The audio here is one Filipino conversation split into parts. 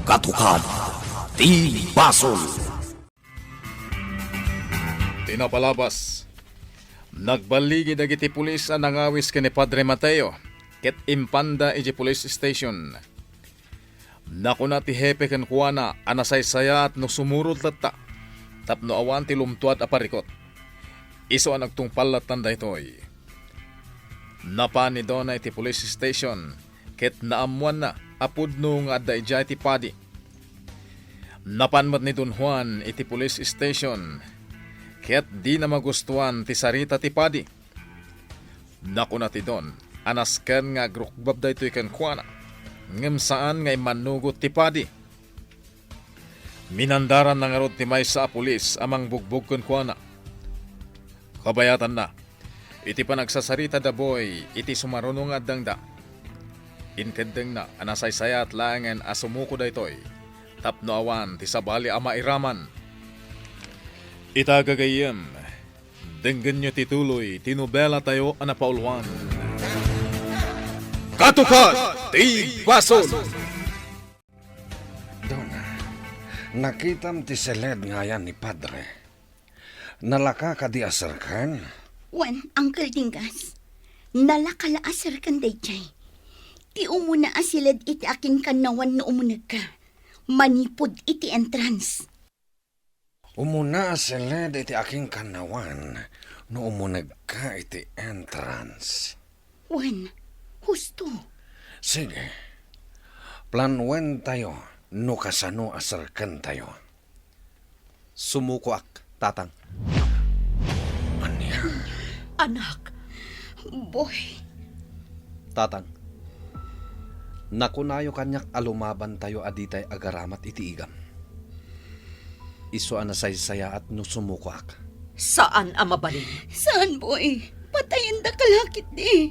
KATUKAD, di BASOL. Tinapalabas. Nagbaligi dagiti pulis ang nangawis kini Padre Mateo ket impanda iti police station. Nakuna ti hepe ken kuana anasaysaya at no sumurot latta tapno awan ti lumtuad a parikot. Iso ang nagtungpal latan daytoy. Napani dona iti police station ket naamuan na apudno nga adda ijay ti padi. Napanmat ni Don Juan iti police station ket di na magustuhan ti sarita ti padi. Nakuna ti Don anasken nga agrukbab daytoy ken kuana ngem saan nga imanugot ti padi. Minandaran na nga rod ti maysa a pulis amang bugbog ken kuana. Kabayatan na iti panagsasarita da boy iti sumarunong addang da. Inkendeng na anasaysaya at langen asumuko daytoy tapno awan ti sabali a mairaman. Itagagayem denggen nyo tituloy ti Nobela tayo anapaulwan. KATUKAD, di BASOL. Don, nakitam ti seled ngayan ni Padre. Nalaka ka di asarkan? Wan, Uncle Dingas. Nalakala asar kan dayjay. Ti umuna asilad iti aking kanawan no umunag ka. Manipod iti entrance. Umuna seled iti aking kanawan no umunag ka iti entrance. Wan, husto. Sige, planwen tayo no kasano asarkan tayo. Sumuko ak, tatang. Anya? Anak, boy. Tatang. Nakunayo kanyak alumaban tayo aditay agaramat iti igam. Iso anasaysaya at no sumuko ak. Saan ang mabalin? Saan, boy? Patayin da kalakit di.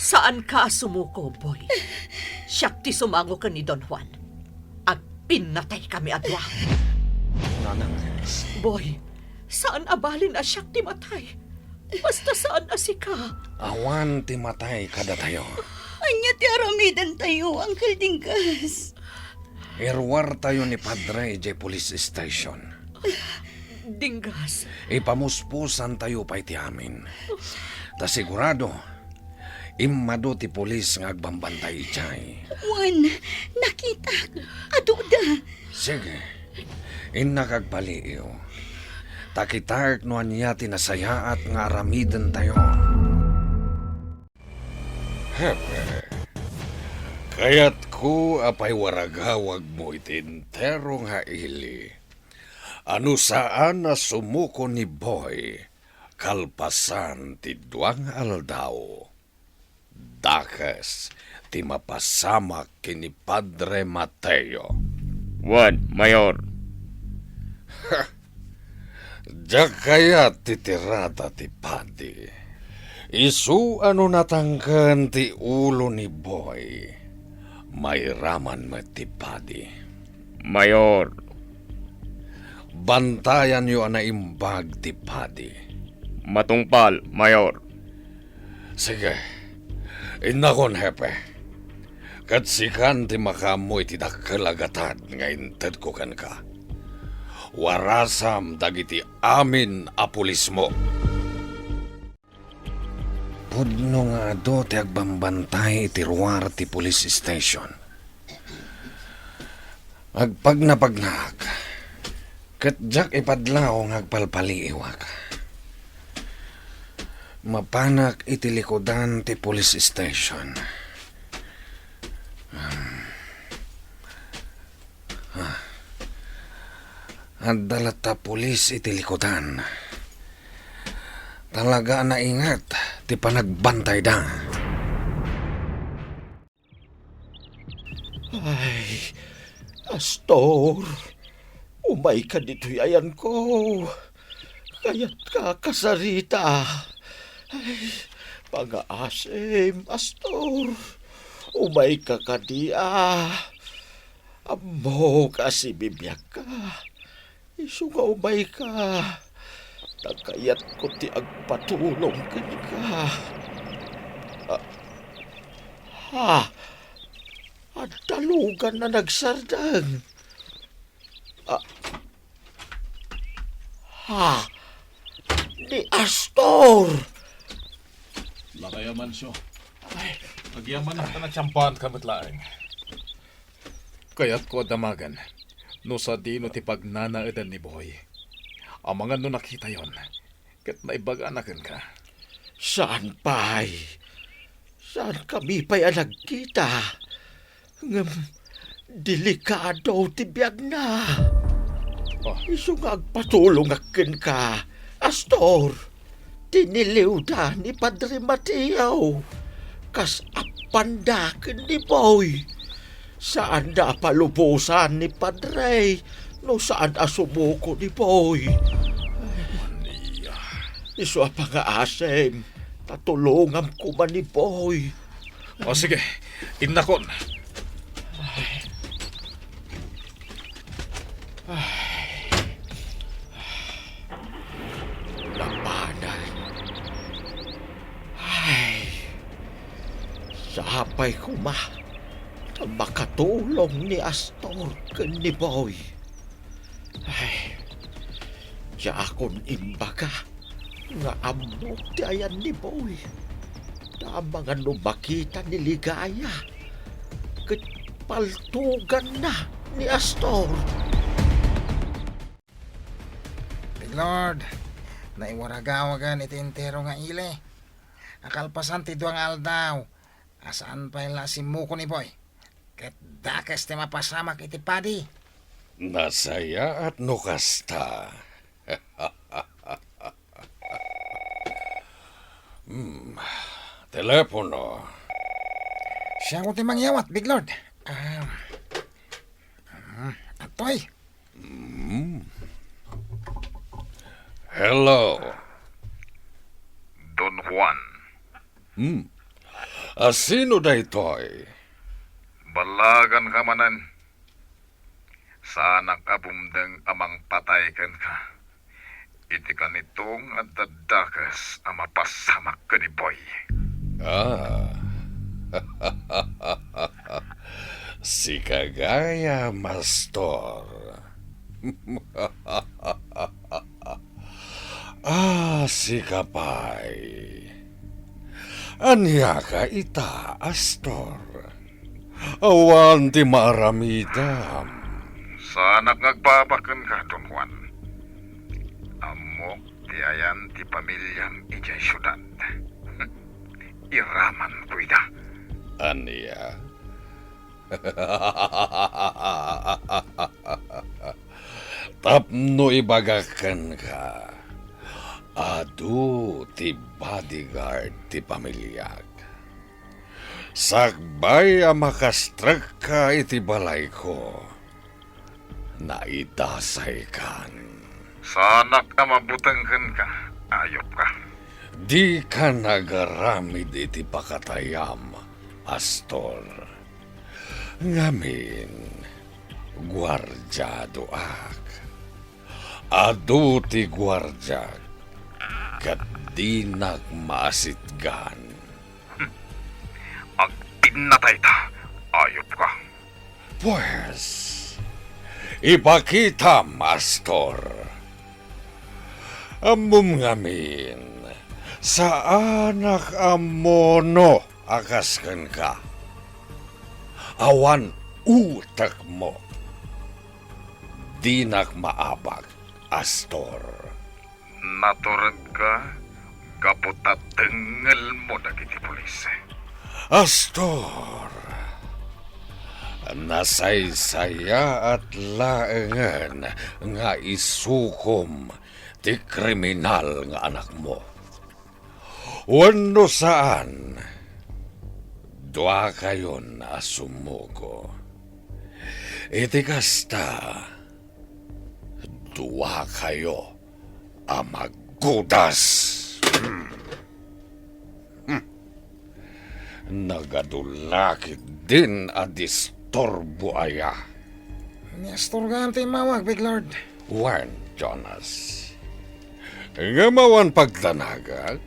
Saan ka sumuko, boy? Siyak ti sumango ka ni Don Juan. At pinatay kami adwa. Nanang. Boy, saan abalin a siyak ti matay? Basta saan asika? Awan ti matay kada tayo. Anya ti aramidan tayo, Uncle Dingas. Irwar tayo ni Padre ije police station. Dingas. Ipamuspusan tayo pa iti amin. Ta sigurado, imado ti polis nga agbambantay ijay. Wan, nakita. Aduda. Sige, inakagpaliiw. Takitark no anya tinasayaat nga aramiden tayo. Hepe, kaya't ko apay waragawag mo itinterong haili. Ano saan na sumuko ni Boy, kalpasan ti duang aldaw. Dakas, ti mapasamak kini Padre Mateo. Juan, Mayor. Diyak kaya titirata ti padi. Isu ano natangkan ti ulo ni Boy. May raman ti padi. Mayor. Bantayan yo na imbag ti padi. Matungpal, Mayor. Sige, inakon hepe. Katsikan ti makamoy ti dakkalagatan nga inted ko kan ka. Warasam dagiti amin a pulis mo. Pudno nga do ti agbambantay iti ruwar ti police station. Agpagnapagnak, ket jak ipadlaw nga agpalpaliiwak. Mapanak iti likodan ti police station. Adalat ta pulis iti likodan. Talaga na ingat, ti panagbantay da. Ay, Astor, umay ka dito'y ayan ko. Kaya't kakasarita. Ay, pag-aasim, Astor. Umay ka kadia. Amo kasi bibiyag ka. Isu nga umay ka. Nagkayat ko ti agpatulong ka. at talugan na nagsardang. Ni Astor! Nakayaman siya. Ay, nagyaman na ka na tsampan kamatlaing. Kaya't ko damagan, no sa dino ti pagnanaadan ni Boy. Ang mga no nakita yon, kat naibaganakan ka. Saan pa'y? Saan kami pa'y nagkita? Delikado ti biyag na. Iso nga agpatulong akin ka, Astor. Tiniliw da ni Padre Mateo. Kas apandakin ni Boy. Saan da palubusan ni Padre? No saan asumuko ni Boy? Iso pa nga asem. Tatulungan ko man ni Boy. O sige, inakon. Labanan. Ay, sapay ko makatulong ni Astor ken ni Boy. Ay, siya akong imbaga nga amok ti ayan ni Boy. Na mga numakita ni Ligaya. Ket paltugan na ni Astor. Big Lord, naiwaragawagan iti entero nga ile. Akalpasan ti duang aldaw. Asaan pa ila si Muko ni Boy? Ket dakes ti mapasamak iti padi. Nasaya at nukasta. Telepono. Siya ko ti mangyawat, Big Lord. Atoy. Hello. Don Juan, Sino da ito'y? balagan ka manan. Sana kabumdeng amang patay kan ka. Iti kanitong at dadakas ang mapasamak ka ni Boy. Si Kagaya Mastor. Si Kapay. Anya ka ita, Astor. Awan ti maaramidam. Sana ngagbabakan ka, Don Juan. Amok ti ayan ti pamilyang ijay syudad. Iraman ko ida. Anya? Tapno ibagakan ka. Adu ti bodyguard ti pamilyag. Sakbay ang makastrek ka iti balay ko. Naidasay kan. Sana ka mabutangkan ka. Ayop ka. Di ka nagaramid iti pakatayam, Astor. Ngamin, gwardyado ak. Adu ti gwardyag, kat di nagmasitgan. Ang pinatay ta. Ayop ka. Pues, ipakita, Astor. Amum ngamin, sa anak amono akaskan ka. Awan utak mo. Di maabag, Astor. Naturad ka. Kaputat tengel mo dagiti pulis. Astor, nasaysaya at laengan nga isukom ti kriminal nga anak mo. Wano saan, dua kayon asumuko. Iti kasta, dua kayo amagudas. Nagadulakit din a disturbo aya. Niasturgan ti mawag, Big Lord. Wan, Jonas. Ngamawan pagtanagag,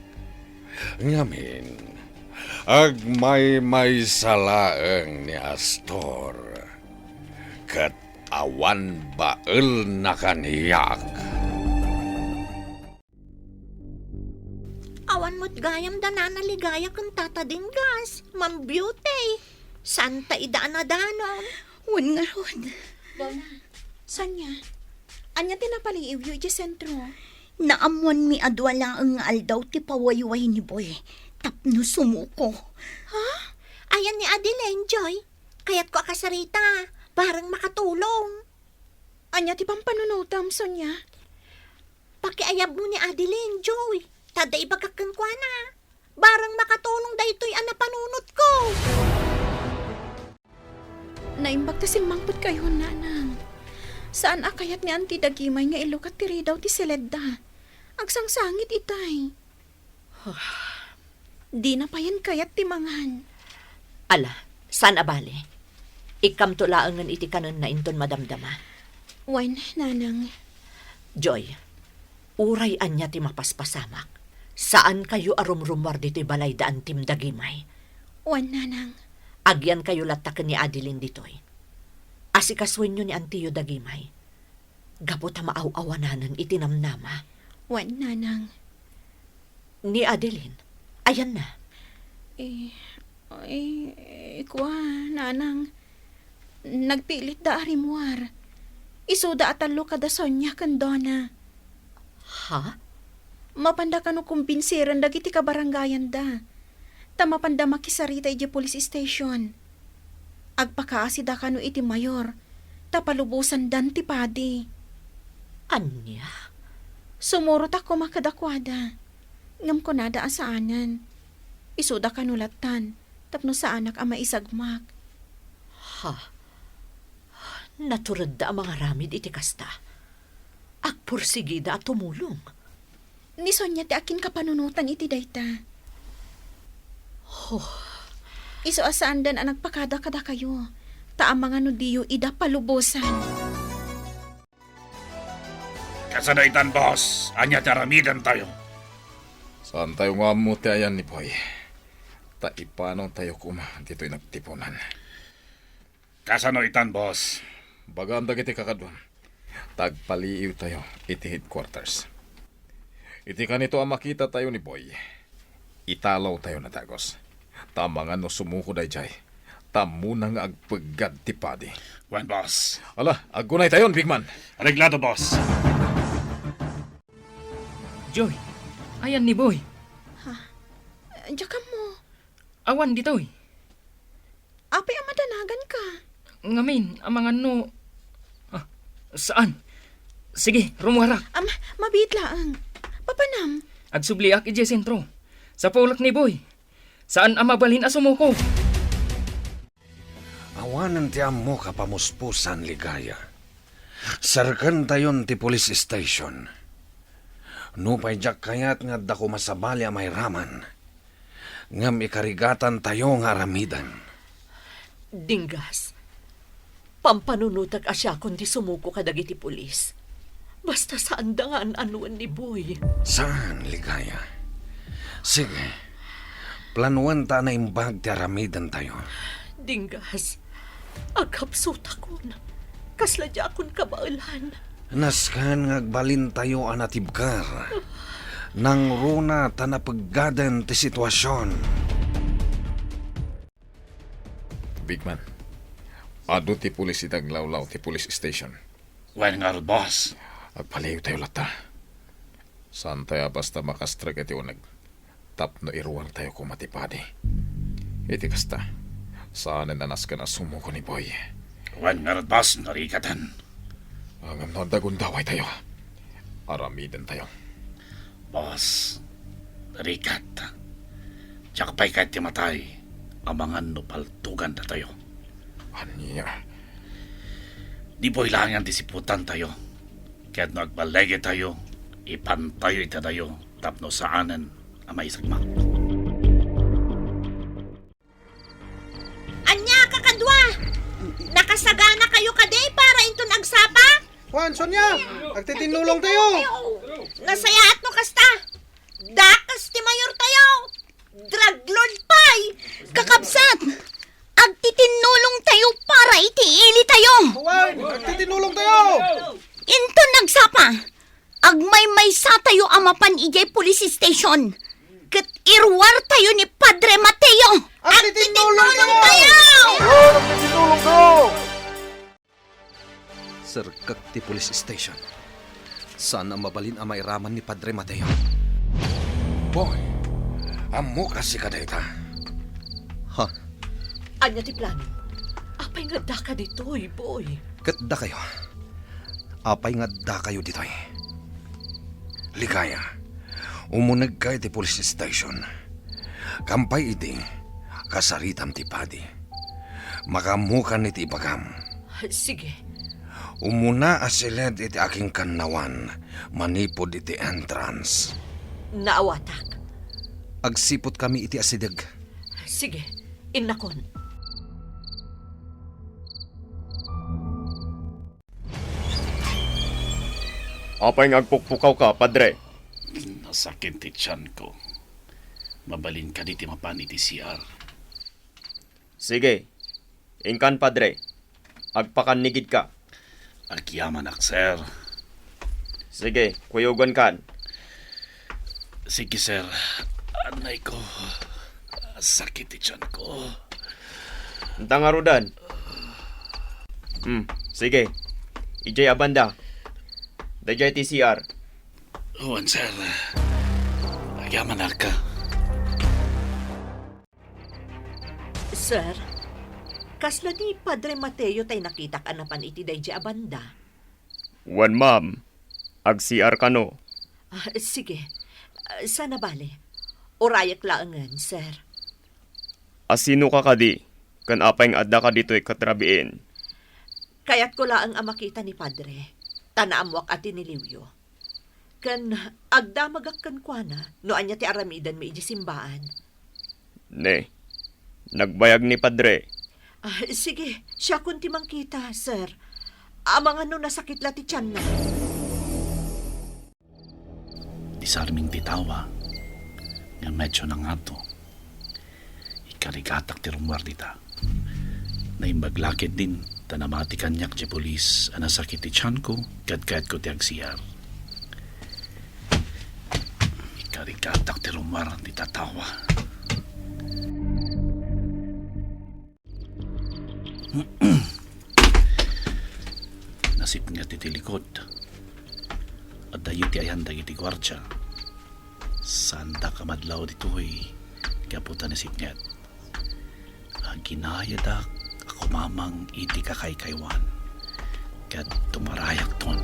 ngamin, Ag may salaeng ni Astor. Kat awan bael na kaniyak. Awan mo't gayam da na naligaya kung tatadinggas. Ma'am Beauty. Santa idaan na danon. Wan nga rod. Dona, sanya? Anya tinapaliiw yu iti sentro? Naamuan mi adwala ang aldaw ti pawayway ni Boy. Tapno sumuko. Ha? Ayan ni Adeline, Joy. Kaya't ko akasarita. Barang makatulong. Anya ti pampanunutam, Sonya? Pakiayab mo ni Adeline, Joy. Tada ibagkakan kwa na. Barang makatulong daytoy ang napanunot ko. Naimbag ta simangpot kayo, nanang. Saan akayat ni Auntie Dagimay nga ilukat tiri daw ti Seledda? Agsangsangit itay. Di na pa yan kayat timangan. Ala, saan abali? Ikam to laangan iti kanon na inton madamdama. Wan, nanang. Joy, uray anya ti mapaspasamak. Saan kayo arumrumwar dito'y balay daan tim Dagimay? Wan, nanang. Agyan kayo lataken ni Adeline dito'y. Asikaswen nyo ni Antiyo Dagimay. Gapot ha maaw-awananan itinamnama. Wan, nanang. Ni Adeline, ayan na. Kwa, nanang. Nagpilit da arimwar. Isuda atalo kada Sonya kan Donna. Ha? Mapanda ka no kumbinsiran dagiti kabarangayan da. Tamapanda makisarita iti police station. Agpakaasida ka no iti mayor. Tapalubusan dan ti padi. Anya? Sumurot ako makadakwada. Ngam ko nada asaanan. Isuda ka nulatan. Tapno sa anak ama isagmak. Ha? Naturad da ang mga ramid iti kasta. Agpursigida at tumulong. Ni Sonya ti akin kapanunutan iti dayta. Iso asaan dan ang nagpakada-kada kayo. Ta ang mga nudiyo ida palubusan. Kasadaitan, boss. Anya taramidan tayo. Saan tayo nga mo ti ayan ni Boy? Taipanong tayo kuma dito'y nagtipunan. Kasanoitan, boss. Bagam dagiti kakadwan. Tagpaliiw tayo iti headquarters. Iti kanito ang makita tayo ni Boy. Italaw tayo na tagos. Tamangan no sumuko day jay. Tamuna nga agpagad ti padi. Wan, boss. Ala, aggunay tayon, big man. Reglado, boss. Joy, ayan ni Boy. Diyan ka mo. Awan dito'y. Apay ang madanagan ka. Ngamin, ang mga no... saan? Sige, rumwara. Mabit laang. Papanam. Agsubliak ije sentro. Sa pulak ni Boy. Saan ang mabalhin asumuko? Awanan ti amo kapamuspusan ligaya. Sarkan tayon ti police station. Nupay jak kayat nga dako masabali may raman. Ngam ikarigatan tayo nga aramidan. Dinggas. Pampanunutag asya kundi sumuko kadagiti pulis. Basta saan dangan anuan ni Boy. Saan, ligaya? Sige. Planuan ta na imbag ti aramidan tayo. Dinggas. Agkapsot akon. Kasladya akon kabailan. Naskan ngagbalin tayo anatibkar. Nang runa tanapaggadan ti sitwasyon. Big man. Ado ti pulis itaglawlaw ti police station. Wan nga, boss. Agpaliw tayo lata. Saan tayo basta makastrag iti unag. Tapno iruwang tayo kumatipadi. Iti kasta. Saan nanas ka na sumuko ni Boy. Wan nga, boss. Narikatan. Ang amnong daway tayo. Aramidan tayo. Boss. Narikat. Tsaka pa'y kahit timatay. Ang mga nupaltugan na tayo. Anya? Di Boy lang yan disiputan tayo. Kaya't nagbalege tayo. Ipantayo ita tayo. Tapno saanan ang may sagma. Anya, kakadwa! Nakasagana kayo kaday para inton agsapa? Juan, Sonya! Agtitinulong tayo! Nasayaat no kasta! Dakas ti mayor tayo! Drug lord pa! Ay, kakabsat! Agtitinulong tayo para itiili tayo! Agtitinulong tayo! Into nagsapa! Agmay-may sa tayo amapan ijay police station. Kat irwar tayo ni Padre Mateo! Agtitinulong tayo! Agtitinulong tayo! Sir, ti police station. Saan ang mabalin ang mairaman ni Padre Mateo? Boy, amo kasi ka data. Ha? Anya ti plano? Apay nga da ka ditoy, boy. Katda kayo. Apay nga da kayo ditoy. Ligaya, umunag kay ti police station. Kampay iti, kasaritam ti padi. Makamukan iti ibagam. Sige. Umuna asiled iti aking kanawan, manipod iti entrance. Naawatak. Agsipot kami iti asidag. Sige, innakon. Apay ngagpukpukaw ka, padre. Nasakit ti tiyan ko. Mabalin ka di ti mapani ti CR. Sige, ingkan padre. Agpakanigid ka. Agyaman ak, sir. Sige, kuyugan kan. Sige, sir. Anay ko. Sakit ti tiyan ko. Entang arudan. Sige. Ijay abanda. Dajay TCR. Huwan, sir. Agyaman ak ka. Sir, kasla ni Padre Mateo tay nakitak anapan iti dayjay abanda. Wan ma'am. Ag-CR ka no. Sige, sana bale. Urayak laangan, sir. Asino ka kadi? Kan apay nga adda ka dito'y katrabiin. Kaya't ko laang amakita ni Padre. Tanaamwak at tiniliwyo. Kan agdamagak kan kwa na, no anya ti aramidan mi iji simbaan. Ne, nagbayag ni padre. Sige, siya kunti mangkita, sir. Amang ano nasakit la ti tiyan na. Disarming titawa. Nga medyo na nga to. Ikarigatak ti rumwar dita. Naimbaglakit din. Tanamati kanyak ti polis. Anasakit ti tiyan ko. Kadkad ko ti agsiyar. Ikarigatak ti rumwar di tatawa. Nasip nga ti tilikod. At dayo ti ayan dayo ti gwardsya. Sanda kamadlaw dito'y kaputan na sipnyat. Ginayadak ako mamang iti kakaykaywan. Kat tumarayak ton.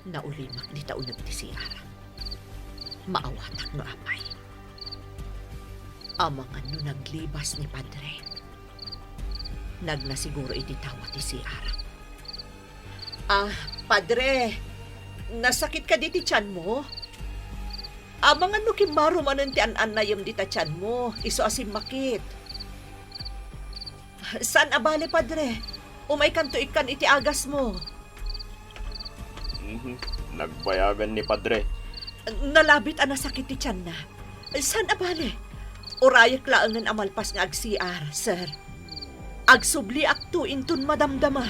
Naulimak di taunag ti siyara. Maawatak no apay. Amang ano naglibas ni Padre. Nagnasiguro iti tawa ti siyara. Padre, nasakit ka di ti tiyan mo? Amang ano kimaro manan ti an-anayam di ta tiyan mo, iso asim makit. San abale, Padre? Umay kanto ikan iti agas mo. Nagbayagan ni padre. Nalabit ang nasakit ti tiyan na. San abale? Urayak laangan amalpas nga ag-CR, sir. Agsubli akto intun madamdama.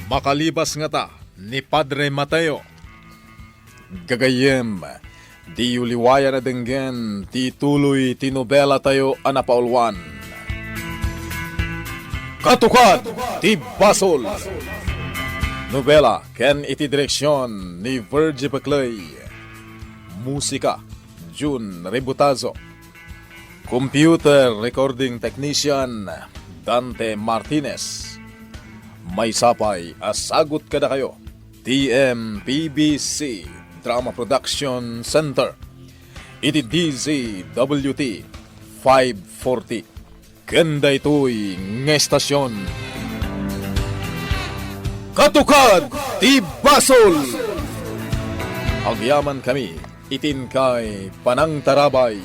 Makalibas nga ta ni Padre Mateo. Gagayem, di uliwaya na denggen, ti tuloy ti Nobela tayo anapaulwan. Katukad, ti BASOL. Nobela, ken iti direksyon ni Virgie Paclay. Musika, June Rebutazo. Computer recording technician, Dante Martinez. May sapay, asagot kada kayo. TMPBC Drama Production Center. Iti DZWT 540. Ganda ito'y ngestasyon. Katukad ti BASOL. Agyaman kami, itin kay Panang Tarabay.